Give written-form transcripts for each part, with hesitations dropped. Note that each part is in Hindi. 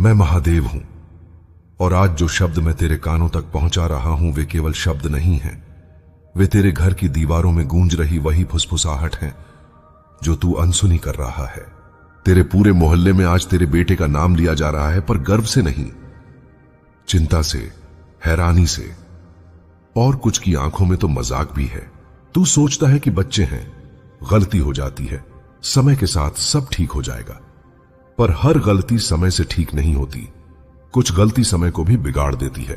मैं महादेव हूं और आज जो शब्द मैं तेरे कानों तक पहुंचा रहा हूं वे केवल शब्द नहीं हैं। वे तेरे घर की दीवारों में गूंज रही वही फुसफुसाहट है जो तू अनसुनी कर रहा है। तेरे पूरे मोहल्ले में आज तेरे बेटे का नाम लिया जा रहा है, पर गर्व से नहीं, चिंता से, हैरानी से, और कुछ की आंखों में तो मजाक भी है। तू सोचता है कि बच्चे हैं, गलती हो जाती है, समय के साथ सब ठीक हो जाएगा, पर हर गलती समय से ठीक नहीं होती। कुछ गलती समय को भी बिगाड़ देती है।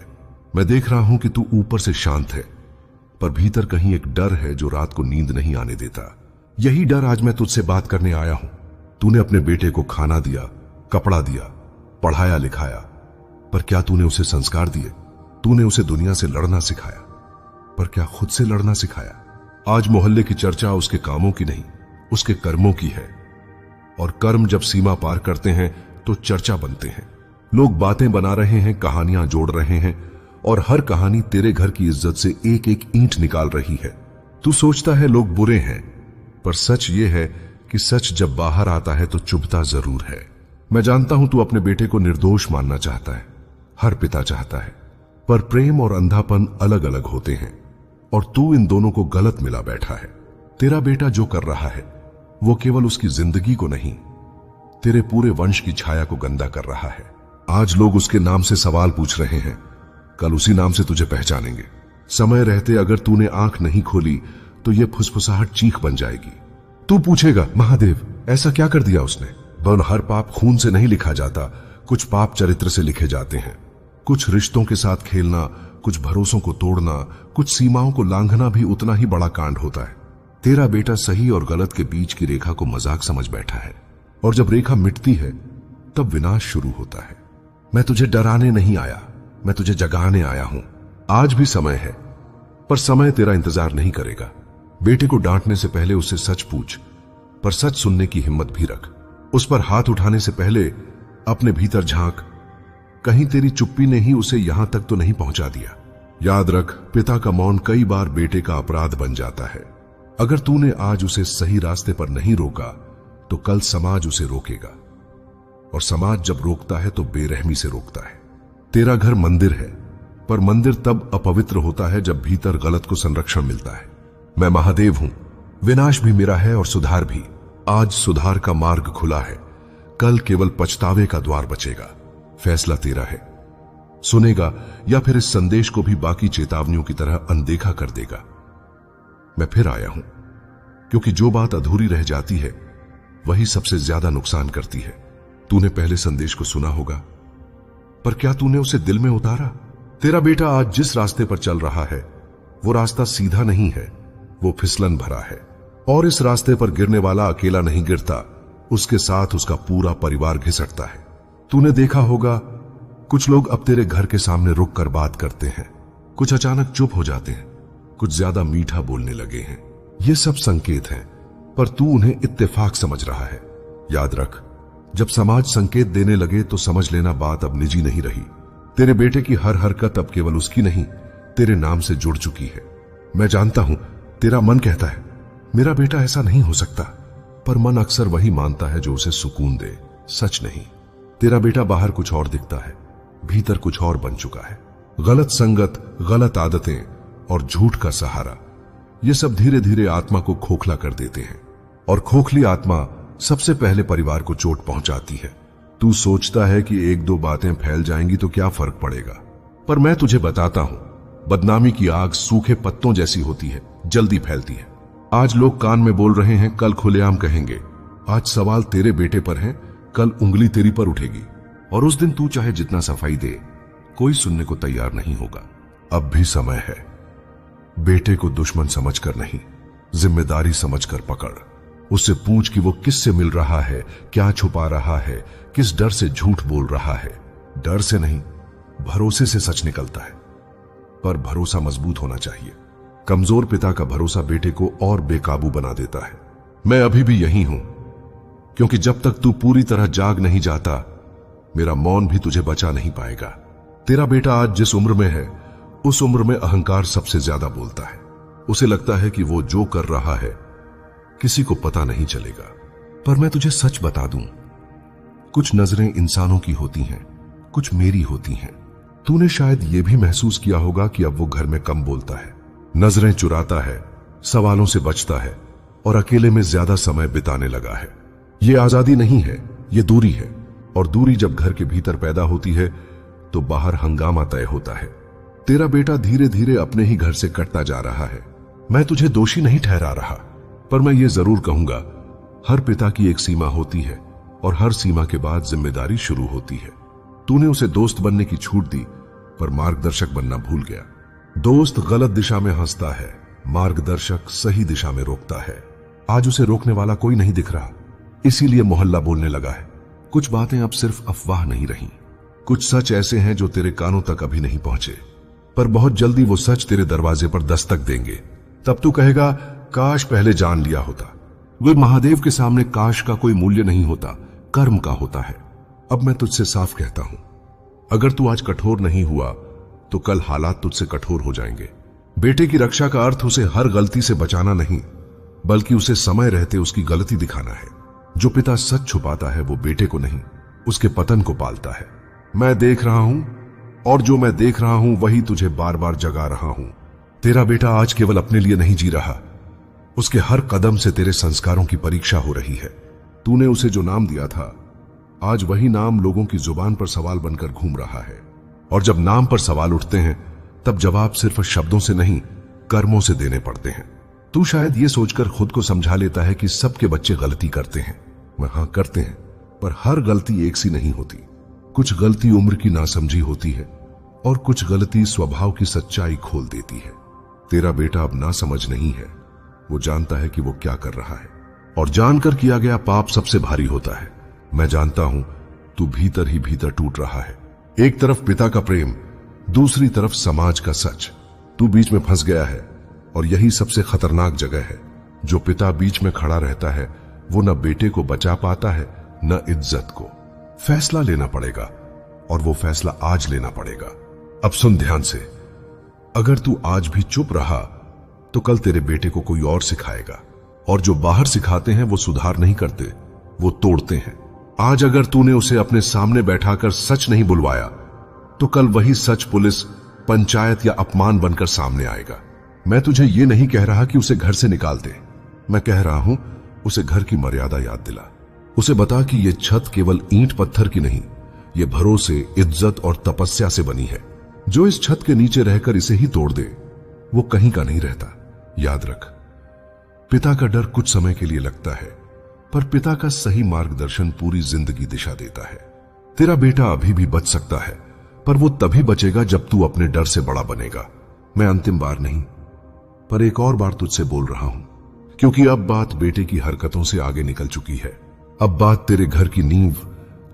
मैं देख रहा हूं कि तू ऊपर से शांत है, पर भीतर कहीं एक डर है जो रात को नींद नहीं आने देता। यही डर आज मैं तुझसे बात करने आया हूं। तूने अपने बेटे को खाना दिया, कपड़ा दिया, पढ़ाया लिखाया, पर क्या तूने उसे संस्कार दिए? तूने उसे दुनिया से लड़ना सिखाया, पर क्या खुद से लड़ना सिखाया? आज मोहल्ले की चर्चा उसके कामों की नहीं, उसके कर्मों की है, और कर्म जब सीमा पार करते हैं तो चर्चा बनते हैं। लोग बातें बना रहे हैं, कहानियां जोड़ रहे हैं, और हर कहानी तेरे घर की इज्जत से एक एक ईंट निकाल रही है। तू सोचता है लोग बुरे हैं, पर सच ये है कि सच जब बाहर आता है तो चुभता जरूर है। मैं जानता हूं तू अपने बेटे को निर्दोष मानना चाहता है, हर पिता चाहता है, पर प्रेम और अंधापन अलग अलग होते हैं, और तू इन दोनों को गलत मिला बैठा है। तेरा बेटा जो कर रहा है वो केवल उसकी जिंदगी को नहीं, तेरे पूरे वंश की छाया को गंदा कर रहा है। आज लोग उसके नाम से सवाल पूछ रहे हैं, कल उसी नाम से तुझे पहचानेंगे। समय रहते अगर तूने आंख नहीं खोली तो यह फुसफुसाहट चीख बन जाएगी। तू पूछेगा, महादेव ऐसा क्या कर दिया उसने? पर हर पाप खून से नहीं लिखा जाता, कुछ पाप चरित्र से लिखे जाते हैं। कुछ रिश्तों के साथ खेलना, कुछ भरोसों को तोड़ना, कुछ सीमाओं को लांघना भी उतना ही बड़ा कांड होता है। तेरा बेटा सही और गलत के बीच की रेखा को मजाक समझ बैठा है, और जब रेखा मिटती है तब विनाश शुरू होता है। मैं तुझे डराने नहीं आया, मैं तुझे जगाने आया हूं। आज भी समय है, पर समय तेरा इंतजार नहीं करेगा। बेटे को डांटने से पहले उससे सच पूछ, पर सच सुनने की हिम्मत भी रख। उस पर हाथ उठाने से पहले अपने भीतर झांक, कहीं तेरी चुप्पी ने ही उसे यहां तक तो नहीं पहुंचा दिया। याद रख, पिता का मौन कई बार बेटे का अपराध बन जाता है। अगर तूने आज उसे सही रास्ते पर नहीं रोका तो कल समाज उसे रोकेगा, और समाज जब रोकता है तो बेरहमी से रोकता है। तेरा घर मंदिर है, पर मंदिर तब अपवित्र होता है जब भीतर गलत को संरक्षण मिलता है। मैं महादेव हूं, विनाश भी मेरा है और सुधार भी। आज सुधार का मार्ग खुला है, कल केवल पछतावे का द्वार बचेगा। फैसला तेरा है, सुनेगा या फिर इस संदेश को भी बाकी चेतावनियों की तरह अनदेखा कर देगा। मैं फिर आया हूं, क्योंकि जो बात अधूरी रह जाती है वही सबसे ज्यादा नुकसान करती है। तूने पहले संदेश को सुना होगा, पर क्या तूने उसे दिल में उतारा? तेरा बेटा आज जिस रास्ते पर चल रहा है वो रास्ता सीधा नहीं है, वो फिसलन भरा है, और इस रास्ते पर गिरने वाला अकेला नहीं गिरता, उसके साथ उसका पूरा परिवार घिसटता है। तूने देखा होगा, कुछ लोग अब तेरे घर के सामने रुक कर बात करते हैं, कुछ अचानक चुप हो जाते हैं, कुछ ज्यादा मीठा बोलने लगे हैं। ये सब संकेत हैं, पर तू उन्हें इत्तेफाक समझ रहा है। याद रख, जब समाज संकेत देने लगे तो समझ लेना बात अब निजी नहीं रही। तेरे बेटे की हर हरकत अब केवल उसकी नहीं, तेरे नाम से जुड़ चुकी है। मैं जानता हूं तेरा मन कहता है मेरा बेटा ऐसा नहीं हो सकता, पर मन अक्सर वही मानता है जो उसे सुकून दे, सच नहीं। तेरा बेटा बाहर कुछ और दिखता है, भीतर कुछ और बन चुका है। गलत संगत, गलत आदतें और झूठ का सहारा, ये सब धीरे धीरे आत्मा को खोखला कर देते हैं, और खोखली आत्मा सबसे पहले परिवार को चोट पहुंचाती है। तू सोचता है कि एक दो बातें फैल जाएंगी तो क्या फर्क पड़ेगा, पर मैं तुझे बताता हूं, बदनामी की आग सूखे पत्तों जैसी होती है, जल्दी फैलती है। आज लोग कान में बोल रहे हैं, कल खुलेआम कहेंगे। आज सवाल तेरे बेटे पर है, कल उंगली तेरी पर उठेगी, और उस दिन तू चाहे जितना सफाई दे, कोई सुनने को तैयार नहीं होगा। अब भी समय है। बेटे को दुश्मन समझकर नहीं, जिम्मेदारी समझकर पकड़। उससे पूछ कि वो किससे मिल रहा है, क्या छुपा रहा है, किस डर से झूठ बोल रहा है। डर से नहीं, भरोसे से सच निकलता है, पर भरोसा मजबूत होना चाहिए। कमजोर पिता का भरोसा बेटे को और बेकाबू बना देता है। मैं अभी भी यही हूं, क्योंकि जब तक तू पूरी तरह जाग नहीं जाता, मेरा मौन भी तुझे बचा नहीं पाएगा। तेरा बेटा आज जिस उम्र में है, उस उम्र में अहंकार सबसे ज्यादा बोलता है। उसे लगता है कि वो जो कर रहा है किसी को पता नहीं चलेगा। पर मैं तुझे सच बता दूं, कुछ नजरें इंसानों की होती हैं कुछ मेरी होती हैं। तूने शायद यह भी महसूस किया होगा कि अब वो घर में कम बोलता है, नजरें चुराता है, सवालों से बचता है और अकेले में ज्यादा समय बिताने लगा है। ये आजादी नहीं है, ये दूरी है, और दूरी जब घर के भीतर पैदा होती है तो बाहर हंगामा तय होता है। तेरा बेटा धीरे धीरे अपने ही घर से कटता जा रहा है। मैं तुझे दोषी नहीं ठहरा रहा, पर मैं ये जरूर कहूंगा, हर पिता की एक सीमा होती है और हर सीमा के बाद जिम्मेदारी शुरू होती है। तूने उसे दोस्त बनने की छूट दी, पर मार्गदर्शक बनना भूल गया। दोस्त गलत दिशा में हंसता है, मार्गदर्शक सही दिशा में रोकता है। आज उसे रोकने वाला कोई नहीं दिख रहा, इसीलिए मोहल्ला बोलने लगा है। कुछ बातें अब सिर्फ अफवाह नहीं रही, कुछ सच ऐसे हैं जो तेरे कानों तक अभी नहीं पहुंचे, पर बहुत जल्दी वो सच तेरे दरवाजे पर दस्तक देंगे। तब तू कहेगा, काश पहले जान लिया होता। वे महादेव के सामने काश का कोई मूल्य नहीं होता, कर्म का होता है। अब मैं तुझसे साफ कहता हूं, अगर तू आज कठोर नहीं हुआ तो कल हालात तुझसे कठोर हो जाएंगे। बेटे की रक्षा का अर्थ उसे हर गलती से बचाना नहीं, बल्कि उसे समय रहते उसकी गलती दिखाना है। जो पिता सच छुपाता है वो बेटे को नहीं, उसके पतन को पालता है। मैं देख रहा हूं, और जो मैं देख रहा हूं वही तुझे बार बार जगा रहा हूं। तेरा बेटा आज केवल अपने लिए नहीं जी रहा, उसके हर कदम से तेरे संस्कारों की परीक्षा हो रही है। तूने उसे जो नाम दिया था, आज वही नाम लोगों की जुबान पर सवाल बनकर घूम रहा है। और जब नाम पर सवाल उठते हैं, तब जवाब सिर्फ शब्दों से नहीं, कर्मों से देने पड़ते हैं। तू शायद ये सोचकर खुद को समझा लेता है कि सबके बच्चे गलती करते हैं। हाँ, करते हैं, पर हर गलती एक सी नहीं होती। कुछ गलती उम्र की नासमझी होती है और कुछ गलती स्वभाव की सच्चाई खोल देती है। तेरा बेटा अब नासमझ नहीं है, वो जानता है कि वो क्या कर रहा है, और जानकर किया गया पाप सबसे भारी होता है। मैं जानता हूं तू भीतर ही भीतर टूट रहा है। एक तरफ पिता का प्रेम, दूसरी तरफ समाज का सच। तू बीच में फंस गया है, और यही सबसे खतरनाक जगह है। जो पिता बीच में खड़ा रहता है वो न बेटे को बचा पाता है, न इज्जत को। फैसला लेना पड़ेगा, और वो फैसला आज लेना पड़ेगा। अब सुन ध्यान से, अगर तू आज भी चुप रहा तो कल तेरे बेटे को कोई और सिखाएगा, और जो बाहर सिखाते हैं वो सुधार नहीं करते, वो तोड़ते हैं। आज अगर तूने उसे अपने सामने बैठाकर सच नहीं बुलवाया तो कल वही सच पुलिस, पंचायत या अपमान बनकर सामने आएगा। मैं तुझे ये नहीं कह रहा कि उसे घर से निकाल दे, मैं कह रहा हूं उसे घर की मर्यादा याद दिला। उसे बता कि यह छत केवल ईंट पत्थर की नहीं, ये भरोसे, इज्जत और तपस्या से बनी है। जो इस छत के नीचे रहकर इसे ही तोड़ दे वो कहीं का नहीं रहता। याद रख, पिता का डर कुछ समय के लिए लगता है, पर पिता का सही मार्गदर्शन पूरी जिंदगी दिशा देता है। तेरा बेटा अभी भी बच सकता है, पर वो तभी बचेगा जब तू अपने डर से बड़ा बनेगा। मैं अंतिम बार नहीं, पर एक और बार तुझसे बोल रहा हूं, क्योंकि अब बात बेटे की हरकतों से आगे निकल चुकी है। अब बात तेरे घर की नींव,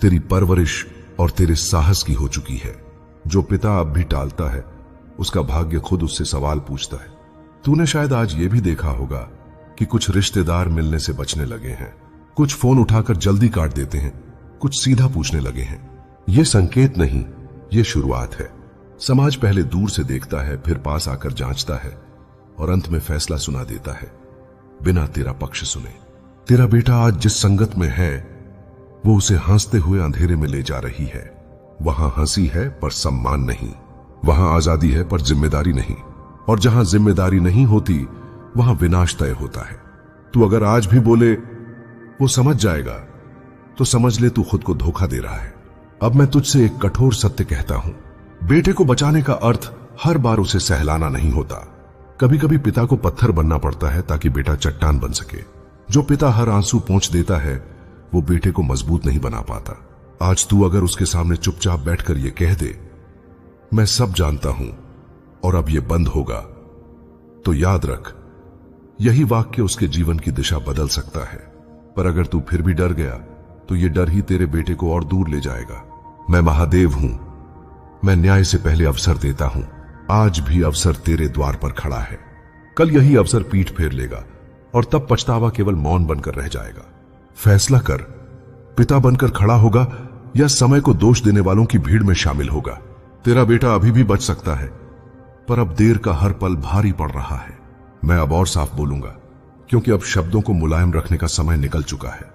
तेरी परवरिश और तेरे साहस की हो चुकी है। जो पिता अब भी टालता है, उसका भाग्य खुद उससे सवाल पूछता है। तूने शायद आज ये भी देखा होगा कि कुछ रिश्तेदार मिलने से बचने लगे हैं, कुछ फोन उठाकर जल्दी काट देते हैं, कुछ सीधा पूछने लगे हैं। ये संकेत नहीं, ये शुरुआत है। समाज पहले दूर से देखता है, फिर पास आकर जांचता है, और अंत में फैसला सुना देता है बिना तेरा पक्ष सुने। तेरा बेटा आज जिस संगत में है वो उसे हंसते हुए अंधेरे में ले जा रही है। वहां हंसी है पर सम्मान नहीं, वहां आजादी है पर जिम्मेदारी नहीं, और जहां जिम्मेदारी नहीं होती वहां विनाश तय होता है। तू अगर आज भी बोले वो समझ जाएगा, तो समझ ले तू खुद को धोखा दे रहा है। अब मैं तुझसे एक कठोर सत्य कहता हूं, बेटे को बचाने का अर्थ हर बार उसे सहलाना नहीं होता। कभी कभी पिता को पत्थर बनना पड़ता है ताकि बेटा चट्टान बन सके। जो पिता हर आंसू पोंछ देता है वो बेटे को मजबूत नहीं बना पाता। आज तू अगर उसके सामने चुपचाप बैठकर ये कह दे, मैं सब जानता हूं और अब ये बंद होगा, तो याद रख, यही वाक्य उसके जीवन की दिशा बदल सकता है। पर अगर तू फिर भी डर गया तो ये डर ही तेरे बेटे को और दूर ले जाएगा। मैं महादेव हूं, मैं न्याय से पहले अवसर देता हूं। आज भी अवसर तेरे द्वार पर खड़ा है। कल यही अवसर पीठ फेर लेगा, और तब पछतावा केवल मौन बनकर रह जाएगा। फैसला कर, पिता बनकर खड़ा होगा या समय को दोष देने वालों की भीड़ में शामिल होगा। तेरा बेटा अभी भी बच सकता है, पर अब देर का हर पल भारी पड़ रहा है। मैं अब और साफ बोलूंगा, क्योंकि अब शब्दों को मुलायम रखने का समय निकल चुका है।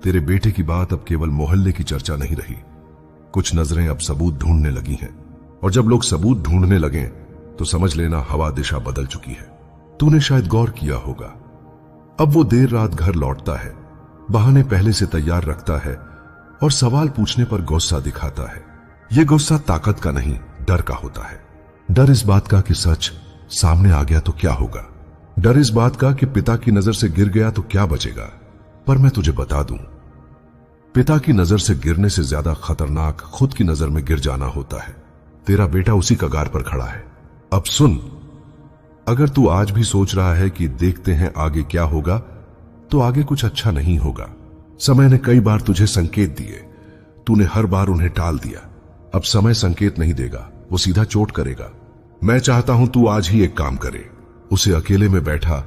तेरे बेटे की बात अब केवल मोहल्ले की चर्चा नहीं रही, कुछ नजरें अब सबूत ढूंढने लगी हैं, और जब लोग सबूत ढूंढने लगें तो समझ लेना हवा दिशा बदल चुकी है। तूने शायद गौर किया होगा, अब वो देर रात घर लौटता है, बहाने पहले से तैयार रखता है और सवाल पूछने पर गुस्सा दिखाता है। ये गुस्सा ताकत का नहीं, डर का होता है। डर इस बात का कि सच सामने आ गया तो क्या होगा, डर इस बात का कि पिता की नजर से गिर गया तो क्या बचेगा। पर मैं तुझे बता दूं, पिता की नजर से गिरने से ज्यादा खतरनाक खुद की नजर में गिर जाना होता है। तेरा बेटा उसी कगार पर खड़ा है। अब सुन, अगर तू आज भी सोच रहा है कि देखते हैं आगे क्या होगा, तो आगे कुछ अच्छा नहीं होगा। समय ने कई बार तुझे संकेत दिए, तूने हर बार उन्हें टाल दिया। अब समय संकेत नहीं देगा, वो सीधा चोट करेगा। मैं चाहता हूं तू आज ही एक काम करे, उसे अकेले में बैठा,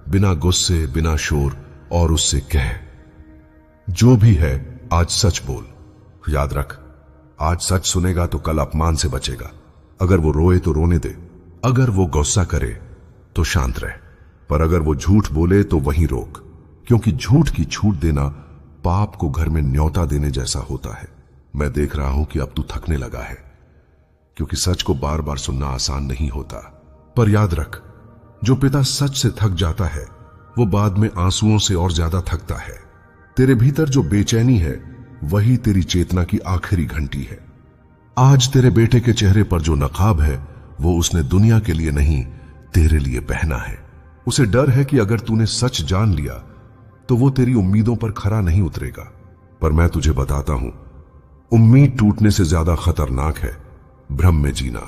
बिना गुस्से, बिना शोर, और उससे कह, जो भी है आज सच बोल। याद रख, आज सच सुनेगा तो कल अपमान से बचेगा। अगर वो रोए तो रोने दे, अगर वो गुस्सा करे तो शांत रह, पर अगर वो झूठ बोले तो वहीं रोक, क्योंकि झूठ की छूट देना पाप को घर में न्योता देने जैसा होता है। मैं देख रहा हूं कि अब तू थकने लगा है, क्योंकि सच को बार बार सुनना आसान नहीं होता। पर याद रख, जो पिता सच से थक जाता है वो बाद में आंसुओं से और ज्यादा थकता है। तेरे भीतर जो बेचैनी है वही तेरी चेतना की आखिरी घंटी है। आज तेरे बेटे के चेहरे पर जो नकाब है वो उसने दुनिया के लिए नहीं, तेरे लिए पहना है। उसे डर है कि अगर तूने सच जान लिया तो वो तेरी उम्मीदों पर खरा नहीं उतरेगा। पर मैं तुझे बताता हूं, उम्मीद टूटने से ज्यादा खतरनाक है भ्रम में जीना।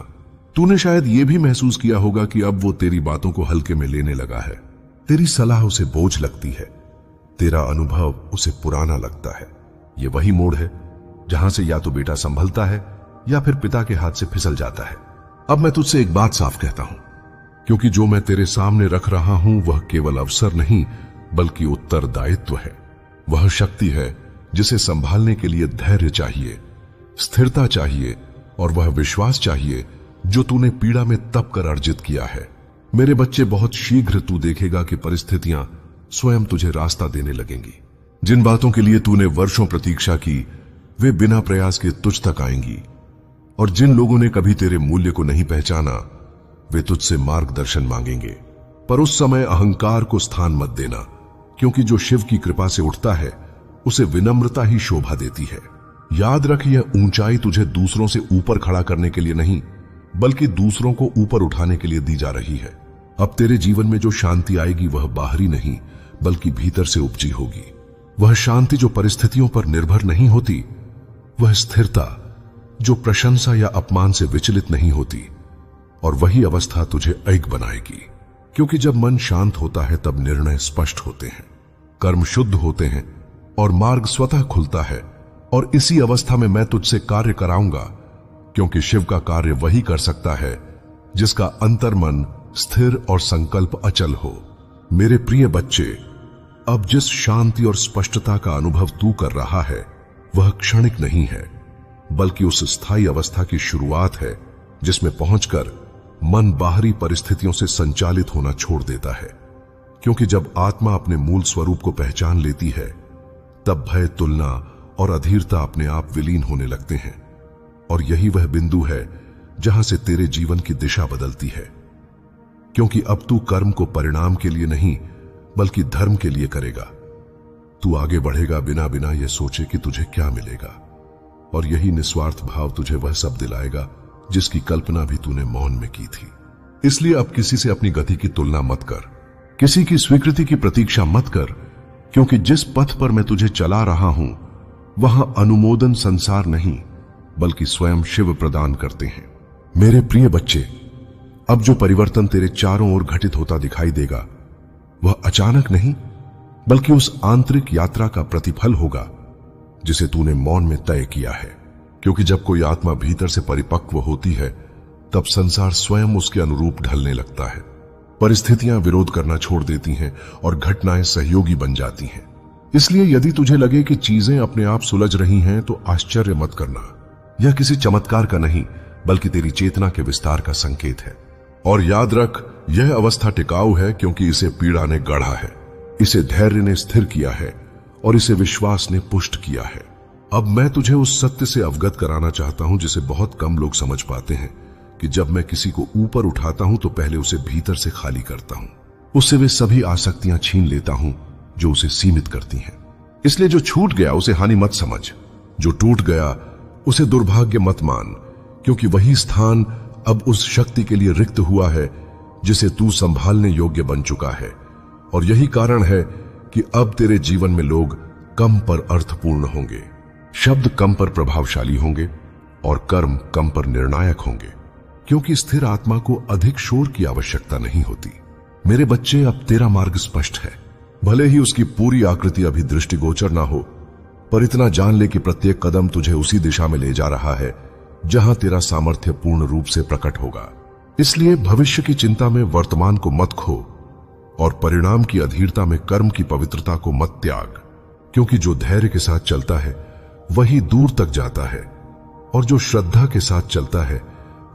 तूने शायद यह भी महसूस किया होगा कि अब वो तेरी बातों को हल्के में लेने लगा है। तेरी सलाह उसे बोझ लगती है, तेरा अनुभव उसे पुराना लगता है। ये वही मोड़ है जहां से या तो बेटा संभलता है या फिर पिता के हाथ से फिसल जाता है। अब मैं तुझसे एक बात साफ कहता हूं, क्योंकि जो मैं तेरे सामने रख रहा हूं वह केवल अवसर नहीं बल्कि उत्तरदायित्व है। वह शक्ति है जिसे संभालने के लिए धैर्य चाहिए, स्थिरता चाहिए और वह विश्वास चाहिए जो तूने पीड़ा में तप कर अर्जित किया है। मेरे बच्चे, बहुत शीघ्र तू देखेगा कि परिस्थितियां स्वयं तुझे रास्ता देने लगेंगी। जिन बातों के लिए तूने वर्षों प्रतीक्षा की वे बिना प्रयास के तुझ तक आएंगी, और जिन लोगों ने कभी तेरे मूल्य को नहीं पहचाना वे तुझसे मार्गदर्शन मांगेंगे। पर उस समय अहंकार को स्थान मत देना, क्योंकि जो शिव की कृपा से उठता है उसे विनम्रता ही शोभा देती है। याद रख, यह ऊंचाई तुझे दूसरों से ऊपर खड़ा करने के लिए नहीं बल्कि दूसरों को ऊपर उठाने के लिए दी जा रही है। अब तेरे जीवन में जो शांति आएगी वह बाहरी नहीं बल्कि भीतर से उपजी होगी। वह शांति जो परिस्थितियों पर निर्भर नहीं होती, वह स्थिरता जो प्रशंसा या अपमान से विचलित नहीं होती, और वही अवस्था तुझे ऐक बनाएगी। क्योंकि जब मन शांत होता है तब निर्णय स्पष्ट होते हैं, कर्म शुद्ध होते हैं और मार्ग स्वतः खुलता है। और इसी अवस्था में मैं तुझसे कार्य कराऊंगा, क्योंकि शिव का कार्य वही कर सकता है जिसका अंतर्मन स्थिर और संकल्प अचल हो। मेरे प्रिय बच्चे, अब जिस शांति और स्पष्टता का अनुभव तू कर रहा है वह क्षणिक नहीं है बल्कि उस स्थायी अवस्था की शुरुआत है जिसमें पहुंचकर मन बाहरी परिस्थितियों से संचालित होना छोड़ देता है। क्योंकि जब आत्मा अपने मूल स्वरूप को पहचान लेती है तब भय, तुलना और अधीरता अपने आप विलीन होने लगते हैं। और यही वह बिंदु है जहां से तेरे जीवन की दिशा बदलती है। क्योंकि अब तू कर्म को परिणाम के लिए नहीं बल्कि धर्म के लिए करेगा। तू आगे बढ़ेगा बिना यह सोचे कि तुझे क्या मिलेगा, और यही निस्वार्थ भाव तुझे वह सब दिलाएगा जिसकी कल्पना भी तूने मौन में की थी। इसलिए अब किसी से अपनी गति की तुलना मत कर, किसी की स्वीकृति की प्रतीक्षा मत कर, क्योंकि जिस पथ पर मैं तुझे चला रहा हूं वहां अनुमोदन संसार नहीं बल्कि स्वयं शिव प्रदान करते हैं। मेरे प्रिय बच्चे, अब जो परिवर्तन तेरे चारों ओर घटित होता दिखाई देगा वह अचानक नहीं बल्कि उस आंतरिक यात्रा का प्रतिफल होगा जिसे तूने मौन में तय किया है। क्योंकि जब कोई आत्मा भीतर से परिपक्व होती है तब संसार स्वयं उसके अनुरूप ढलने लगता है। परिस्थितियां विरोध करना छोड़ देती हैं और घटनाएं सहयोगी बन जाती हैं। इसलिए यदि तुझे लगे कि चीजें अपने आप सुलझ रही हैं तो आश्चर्य मत करना। यह किसी चमत्कार का नहीं बल्कि तेरी चेतना के विस्तार का संकेत है। और याद रख, यह अवस्था टिकाऊ है क्योंकि इसे पीड़ा ने गढ़ा है, इसे धैर्य ने स्थिर किया है और इसे विश्वास ने पुष्ट किया है। अब मैं तुझे उस सत्य से अवगत कराना चाहता हूं जिसे बहुत कम लोग समझ पाते हैं कि जब मैं किसी को ऊपर उठाता हूं तो पहले उसे भीतर से खाली करता हूं, उससे वे सभी आसक्तियां छीन लेता हूं जो उसे सीमित करती हैं। इसलिए जो छूट गया उसे हानि मत समझ, जो टूट गया उसे दुर्भाग्य मत मान, क्योंकि वही स्थान अब उस शक्ति के लिए रिक्त हुआ है जिसे तू संभालने योग्य बन चुका है। और यही कारण है कि अब तेरे जीवन में लोग कम पर अर्थपूर्ण होंगे, शब्द कम पर प्रभावशाली होंगे और कर्म कम पर निर्णायक होंगे, क्योंकि स्थिर आत्मा को अधिक शोर की आवश्यकता नहीं होती। मेरे बच्चे, अब तेरा मार्ग स्पष्ट है। भले ही उसकी पूरी आकृति अभी दृष्टिगोचर ना हो, पर इतना जान ले कि प्रत्येक कदम तुझे उसी दिशा में ले जा रहा है जहां तेरा सामर्थ्य पूर्ण रूप से प्रकट होगा। इसलिए भविष्य की चिंता में वर्तमान को मत खो और परिणाम की अधीरता में कर्म की पवित्रता को मत त्याग, क्योंकि जो धैर्य के साथ चलता है वही दूर तक जाता है और जो श्रद्धा के साथ चलता है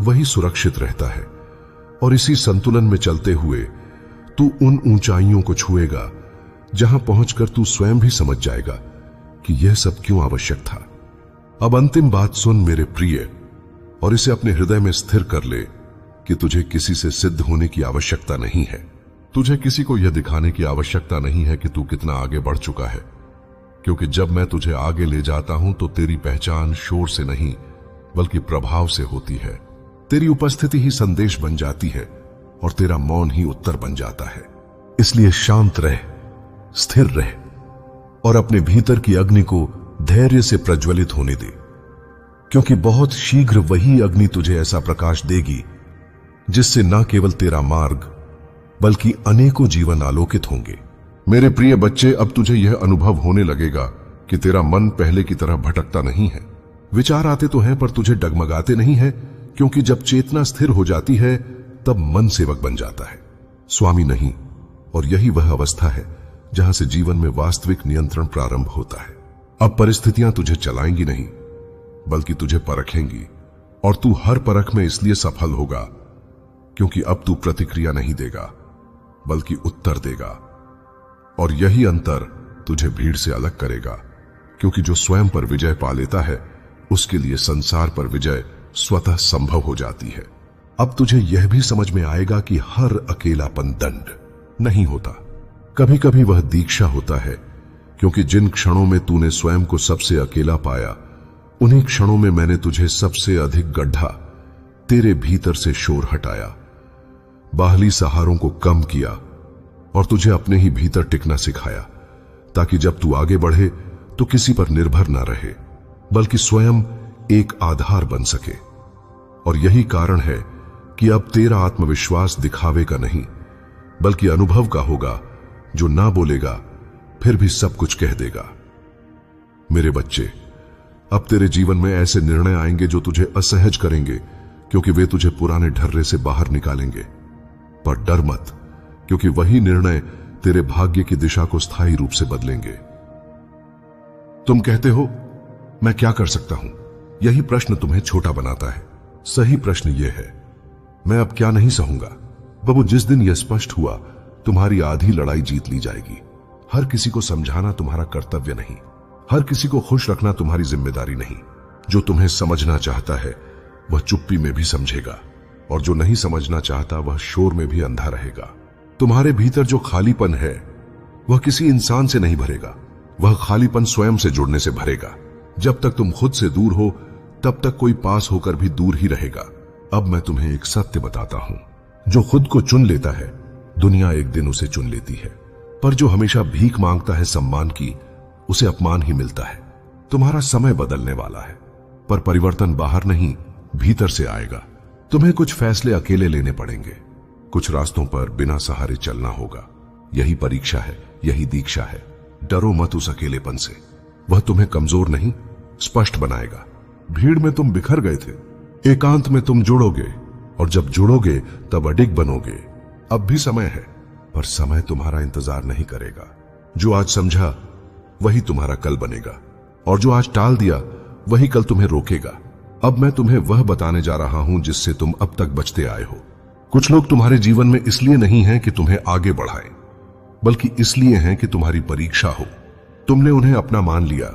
वही सुरक्षित रहता है। और इसी संतुलन में चलते हुए तू उन ऊंचाइयों को छुएगा जहां पहुंचकर तू स्वयं भी समझ जाएगा कि यह सब क्यों आवश्यक था। अब अंतिम बात सुन मेरे प्रिय, और इसे अपने हृदय में स्थिर कर ले कि तुझे किसी से सिद्ध होने की आवश्यकता नहीं है। तुझे किसी को यह दिखाने की आवश्यकता नहीं है कि तू कितना आगे बढ़ चुका है, क्योंकि जब मैं तुझे आगे ले जाता हूं तो तेरी पहचान शोर से नहीं बल्कि प्रभाव से होती है। तेरी उपस्थिति ही संदेश बन जाती है और तेरा मौन ही उत्तर बन जाता है। इसलिए शांत रह, स्थिर रह और अपने भीतर की अग्नि को धैर्य से प्रज्वलित होने दे, क्योंकि बहुत शीघ्र वही अग्नि तुझे ऐसा प्रकाश देगी जिससे न केवल तेरा मार्ग बल्कि अनेकों जीवन आलोकित होंगे। मेरे प्रिय बच्चे, अब तुझे यह अनुभव होने लगेगा कि तेरा मन पहले की तरह भटकता नहीं है। विचार आते तो हैं पर तुझे डगमगाते नहीं है, क्योंकि जब चेतना स्थिर हो जाती है तब मन सेवक बन जाता है, स्वामी नहीं। और यही वह अवस्था है जहां से जीवन में वास्तविक नियंत्रण प्रारंभ होता है। अब परिस्थितियां तुझे चलाएंगी नहीं बल्कि तुझे परखेंगी, और तू हर परख में इसलिए सफल होगा क्योंकि अब तू प्रतिक्रिया नहीं देगा बल्कि उत्तर देगा। और यही अंतर तुझे भीड़ से अलग करेगा, क्योंकि जो स्वयं पर विजय पा लेता है उसके लिए संसार पर विजय स्वतः संभव हो जाती है। अब तुझे यह भी समझ में आएगा कि हर अकेलापन दंड नहीं होता, कभी कभी वह दीक्षा होता है, क्योंकि जिन क्षणों में तूने स्वयं को सबसे अकेला पाया उन्हीं क्षणों में मैंने तुझे सबसे अधिक गड्ढा तेरे भीतर से शोर हटाया, बाहरी सहारों को कम किया और तुझे अपने ही भीतर टिकना सिखाया, ताकि जब तू आगे बढ़े तो किसी पर निर्भर ना रहे बल्कि स्वयं एक आधार बन सके। और यही कारण है कि अब तेरा आत्मविश्वास दिखावे का नहीं बल्कि अनुभव का होगा, जो ना बोलेगा फिर भी सब कुछ कह देगा। मेरे बच्चे, अब तेरे जीवन में ऐसे निर्णय आएंगे जो तुझे असहज करेंगे, क्योंकि वे तुझे पुराने ढर्रे से बाहर निकालेंगे। पर डर मत, क्योंकि वही निर्णय तेरे भाग्य की दिशा को स्थायी रूप से बदलेंगे। तुम कहते हो मैं क्या कर सकता हूं? यही प्रश्न तुम्हें छोटा बनाता है। सही प्रश्न यह है, मैं अब क्या नहीं सहूंगा। बबू, जिस दिन यह स्पष्ट हुआ तुम्हारी आधी लड़ाई जीत ली जाएगी। हर किसी को समझाना तुम्हारा कर्तव्य नहीं, हर किसी को खुश रखना तुम्हारी जिम्मेदारी नहीं। जो तुम्हें समझना चाहता है वह चुप्पी में भी समझेगा, और जो नहीं समझना चाहता वह शोर में भी अंधा रहेगा। तुम्हारे भीतर जो खालीपन है वह किसी इंसान से नहीं भरेगा, वह खालीपन स्वयं से जुड़ने से भरेगा। जब तक तुम खुद से दूर हो तब तक कोई पास होकर भी दूर ही रहेगा। अब मैं तुम्हें एक सत्य बताता हूं, जो खुद को चुन लेता है दुनिया एक दिन उसे चुन लेती है, पर जो हमेशा भीख मांगता है सम्मान की उसे अपमान ही मिलता है। तुम्हारा समय बदलने वाला है, पर परिवर्तन बाहर नहीं भीतर से आएगा। तुम्हें कुछ फैसले अकेले लेने पड़ेंगे, कुछ रास्तों पर बिना सहारे चलना होगा। यही परीक्षा है, यही दीक्षा है। डरो मत उस अकेलेपन से, वह तुम्हें कमजोर नहीं स्पष्ट बनाएगा। भीड़ में तुम बिखर गए थे, एकांत में तुम जुड़ोगे, और जब जुड़ोगे तब अडिग बनोगे। अब भी समय है, पर समय तुम्हारा इंतजार नहीं करेगा। जो आज समझा वही तुम्हारा कल बनेगा, और जो आज टाल दिया वही कल तुम्हें रोकेगा। अब मैं तुम्हें वह बताने जा रहा हूं जिससे तुम अब तक बचते आए हो। कुछ लोग तुम्हारे जीवन में इसलिए नहीं हैं कि तुम्हें आगे बढ़ाएं, बल्कि इसलिए हैं कि तुम्हारी परीक्षा हो। तुमने उन्हें अपना मान लिया,